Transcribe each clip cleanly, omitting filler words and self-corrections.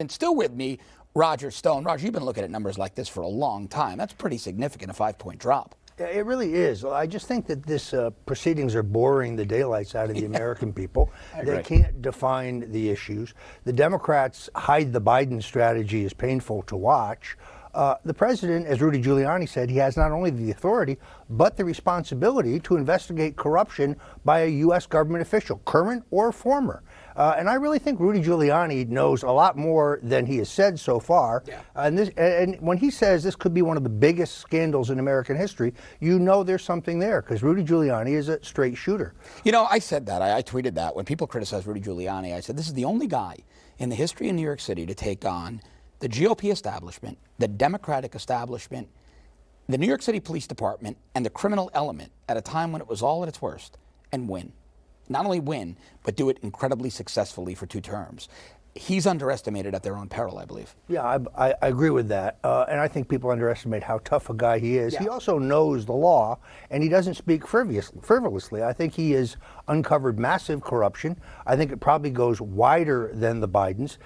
And still with me, Roger Stone. Roger, you've been looking at numbers like this for a long time. That's pretty significant, a 5-point drop. It really is. I just think that this proceedings are boring the daylights out of the American people. They can't define the issues. The Democrats hide the Biden strategy is painful to watch. The president, as Rudy Giuliani said, he has not only the authority, but the responsibility to investigate corruption by a U.S. government official, current or former. And I really think Rudy Giuliani knows a lot more than he has said so far. Yeah. And when he says this could be one of the biggest scandals in American history, you know there's something there, because Rudy Giuliani is a straight shooter. You know, I said that. I tweeted that. When people criticize Rudy Giuliani, I said this is the only guy in the history of New York City to take on the GOP establishment, the Democratic establishment, the New York City Police Department, and the criminal element at a time when it was all at its worst, and win. Not only win, but do it incredibly successfully for 2 terms. He's underestimated at their own peril, I believe. Yeah, I agree with that. And I think people underestimate how tough a guy he is. Yeah. He also knows the law, and he doesn't speak frivolously. I think he has uncovered massive corruption. I think it probably goes wider than the Bidens.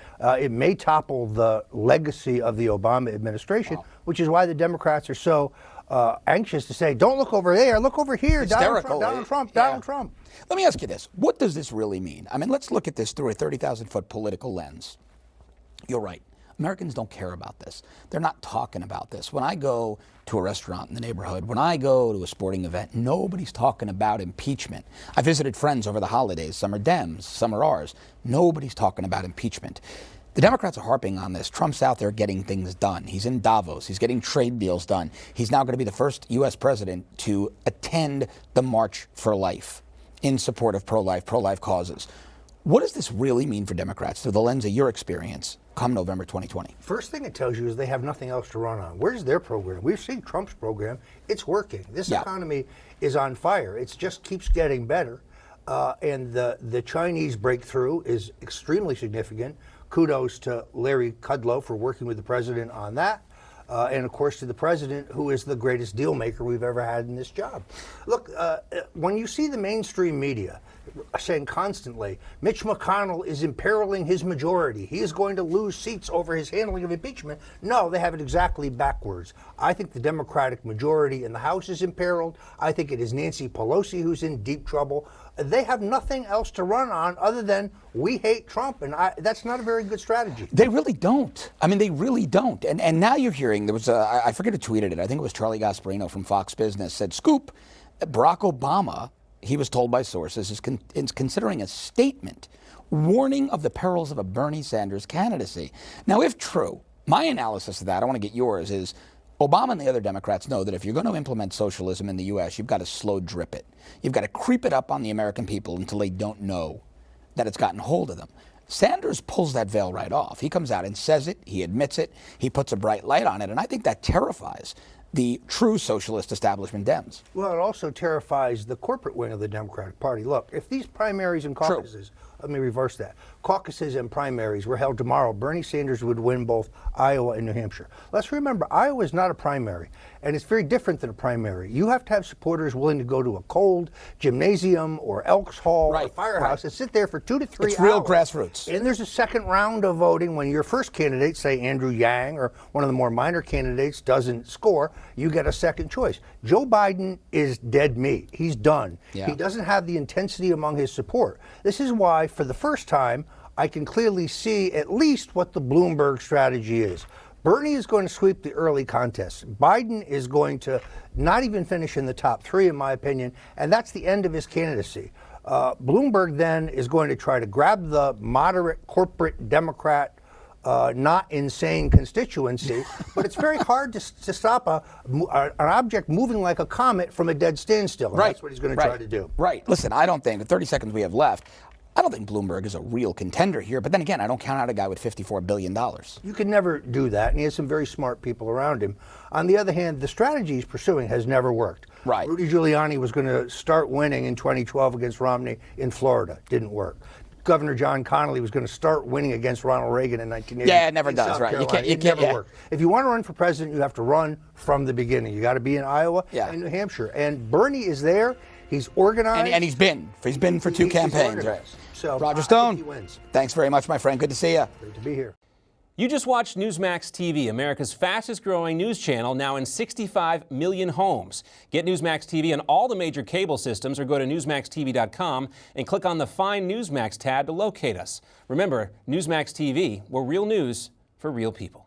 It may topple the legacy of the Obama administration, which is why the Democrats are so anxious to say, don't look over there, look over here, Donald Trump. Let me ask you this. What does this really mean? I mean, let's look at this through a 30,000-foot political lens. You're right. Americans don't care about this. They're not talking about this. When I go to a restaurant in the neighborhood, when I go to a sporting event, nobody's talking about impeachment. I visited friends over the holidays. Some are Dems, some are ours. Nobody's talking about impeachment. The Democrats are harping on this. Trump's out there getting things done. He's in Davos. He's getting trade deals done. He's now going to be the first U.S. president to attend the March for Life in support of pro-life causes. What does this really mean for Democrats through the lens of your experience come November 2020? First thing it tells you is they have nothing else to run on. Where's their program? We've seen Trump's program. It's working. This economy is on fire. It just keeps getting better. And the Chinese breakthrough is extremely significant. Kudos to Larry Kudlow for working with the president on that. And, of course, to the president, who is the greatest deal maker we've ever had in this job. Look, when you see the mainstream media saying constantly, Mitch McConnell is imperiling his majority, he is going to lose seats over his handling of impeachment, no, they have it exactly backwards. I think the Democratic majority in the House is imperiled. I think it is Nancy Pelosi who's in deep trouble. They have nothing else to run on other than we hate Trump, and that's not a very good strategy. They really don't. I mean, they really don't. And now you're hearing, there was I forget who tweeted it, I think it was Charlie Gasparino from Fox Business, said, Scoop, Barack Obama, he was told by sources, is considering a statement warning of the perils of a Bernie Sanders candidacy. Now, if true, my analysis of that, I want to get yours, is Obama and the other Democrats know that if you're going to implement socialism in the U.S., you've got to slow drip it. You've got to creep it up on the American people until they don't know that it's gotten hold of them. Sanders pulls that veil right off. He comes out and says it. He admits it. He puts a bright light on it. And I think that terrifies the true socialist establishment Dems. Well, it also terrifies the corporate wing of the Democratic Party. Look, if these primaries and caucuses, let me reverse that, caucuses and primaries were held tomorrow, Bernie Sanders would win both Iowa and New Hampshire. Let's remember, Iowa is not a primary, and it's very different than a primary. You have to have supporters willing to go to a cold gymnasium or Elks Hall or Firehouse and sit there for 2 to 3 hours. It's real grassroots. And there's a second round of voting when your first candidate, say Andrew Yang or one of the more minor candidates, doesn't score. You get a second choice. Joe Biden is dead meat. He's done. Yeah. He doesn't have the intensity among his support. This is why, for the first time, I can clearly see at least what the Bloomberg strategy is. Bernie is going to sweep the early contests. Biden is going to not even finish in the top 3, in my opinion, and that's the end of his candidacy. Bloomberg then is going to try to grab the moderate corporate Democrat not insane constituency, but it's very hard to stop an object moving like a comet from a dead standstill. And that's what he's going to try to do. Right. Listen, I don't think, the 30 seconds we have left, I don't think Bloomberg is a real contender here. But then again, I don't count out a guy with $54 billion. You can never do that, and he has some very smart people around him. On the other hand, the strategy he's pursuing has never worked. Right. Rudy Giuliani was going to start winning in 2012 against Romney in Florida. Didn't work. Governor John Connally was going to start winning against Ronald Reagan in 1980. Yeah, it never does, right? It never worked. If you want to run for president, you have to run from the beginning. You got to be in Iowa and New Hampshire. And Bernie is there. He's organized. And he's been for 2 campaigns, right? So Roger Stone, he wins. Thanks very much, my friend. Good to see you. Great to be here. You just watched Newsmax TV, America's fastest growing news channel, now in 65 million homes. Get Newsmax TV on all the major cable systems or go to newsmaxtv.com and click on the Find Newsmax tab to locate us. Remember, Newsmax TV, we're real news for real people.